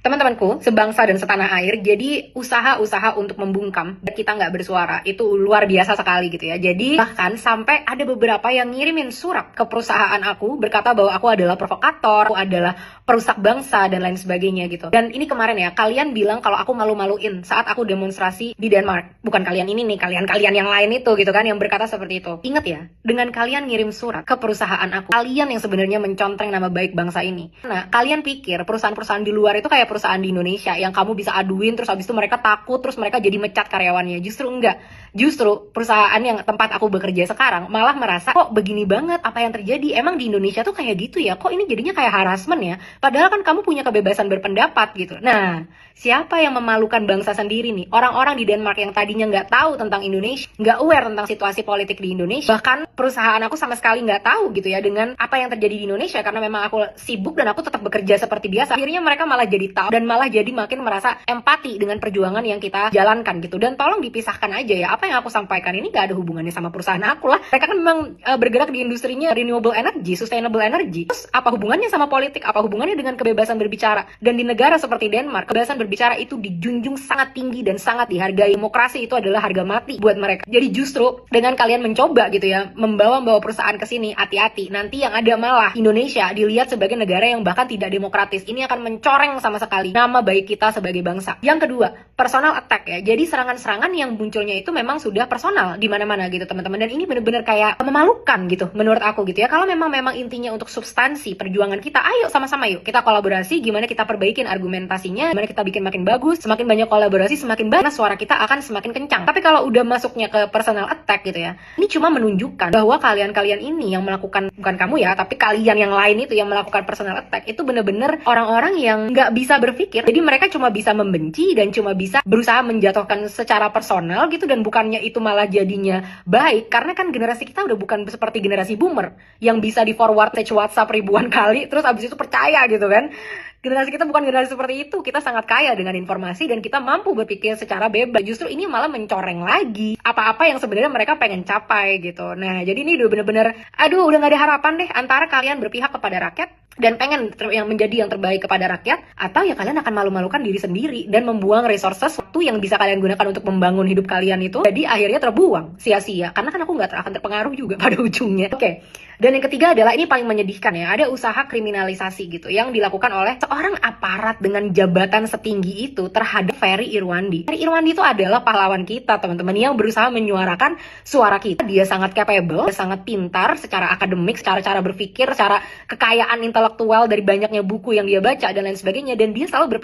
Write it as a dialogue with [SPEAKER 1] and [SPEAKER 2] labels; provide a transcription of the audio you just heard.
[SPEAKER 1] Teman-temanku, sebangsa dan setanah air, jadi usaha-usaha untuk membungkam dan kita nggak bersuara itu luar biasa sekali gitu ya. Jadi bahkan sampai ada beberapa yang ngirimin surat ke perusahaan aku berkata bahwa aku adalah provokator, aku adalah perusak bangsa dan lain sebagainya gitu. Dan ini kemarin ya, kalian bilang kalau aku malu-maluin saat aku demonstrasi di Denmark. Bukan kalian ini nih, kalian-kalian yang lain itu gitu kan yang berkata seperti itu. Ingat ya, dengan kalian ngirim surat ke perusahaan aku, kalian yang sebenarnya mencontreng nama baik bangsa ini. Nah, kalian pikir perusahaan-perusahaan di luar itu kayak perusahaan di Indonesia yang kamu bisa aduin terus habis itu mereka takut terus mereka jadi mecat karyawannya. Justru enggak. Justru perusahaan yang tempat aku bekerja sekarang malah merasa kok begini banget apa yang terjadi. Emang di Indonesia tuh kayak gitu ya. Kok ini jadinya kayak harassment ya. Padahal kan kamu punya kebebasan berpendapat gitu. Nah, siapa yang memalukan bangsa sendiri nih? Orang-orang di Denmark yang tadinya nggak tahu tentang Indonesia, nggak aware tentang situasi politik di Indonesia. Bahkan perusahaan aku sama sekali nggak tahu gitu ya dengan apa yang terjadi di Indonesia karena memang aku sibuk dan aku tetap bekerja seperti biasa. Akhirnya mereka malah jadi tahu dan malah jadi makin merasa empati dengan perjuangan yang kita jalankan gitu. Dan tolong dipisahkan aja ya, apa yang aku sampaikan ini nggak ada hubungannya sama perusahaan aku lah. Mereka kan memang bergerak di industrinya renewable energy, sustainable energy. Terus apa hubungannya sama politik? Apa hubungannya dengan kebebasan berbicara? Dan di negara seperti Denmark, kebebasan berbicara itu dijunjung sangat tinggi dan sangat dihargai. Demokrasi itu adalah harga mati buat mereka. Jadi justru dengan kalian mencoba gitu ya membawa perusahaan ke sini, hati-hati. Nanti yang ada malah Indonesia dilihat sebagai negara yang bahkan tidak demokratis. Ini akan mencoreng sama sekali nama baik kita sebagai bangsa. Yang kedua, personal attack ya. Jadi serangan-serangan yang munculnya itu memang sudah personal di mana-mana gitu teman-teman. Dan ini benar-benar kayak memalukan gitu menurut aku gitu ya. Kalau memang intinya untuk substansi perjuangan kita, ayo sama-sama yuk kita kolaborasi. Gimana kita perbaikin argumentasinya, gimana kita bikin makin bagus. Semakin banyak kolaborasi, semakin banyak suara kita akan semakin kencang. Tapi kalau udah masuknya ke personal attack gitu ya, ini cuma menunjukkan bahwa kalian ini yang melakukan, bukan kamu ya, tapi kalian yang lain itu yang melakukan personal attack itu bener-bener orang-orang yang nggak bisa berpikir. Jadi mereka cuma bisa membenci dan cuma bisa berusaha menjatuhkan secara personal gitu, dan bukannya itu malah jadinya baik. Karena kan generasi kita udah bukan seperti generasi boomer yang bisa di forward message WhatsApp ribuan kali terus abis itu percaya gitu kan. Generasi kita bukan generasi seperti itu. Kita sangat kaya dengan informasi dan kita mampu berpikir secara bebas. Justru ini malah mencoreng lagi apa-apa yang sebenarnya mereka pengen capai gitu. Nah, jadi ini udah bener-bener, aduh udah gak ada harapan deh antara kalian berpihak kepada rakyat dan pengen yang menjadi yang terbaik kepada rakyat, atau ya kalian akan malu-malukan diri sendiri dan membuang resources waktu yang bisa kalian gunakan untuk membangun hidup kalian itu jadi akhirnya terbuang sia-sia karena kan aku nggak akan terpengaruh juga pada ujungnya. Oke. Dan yang ketiga adalah ini paling menyedihkan ya, ada usaha kriminalisasi gitu yang dilakukan oleh seorang aparat dengan jabatan setinggi itu terhadap Ferry Irwandi. Ferry Irwandi itu adalah pahlawan kita teman-teman yang berusaha menyuarakan suara kita. Dia sangat capable, dia sangat pintar secara akademik, secara cara berpikir, secara kekayaan intelektual dari banyaknya buku yang dia baca dan lain sebagainya, dan dia selalu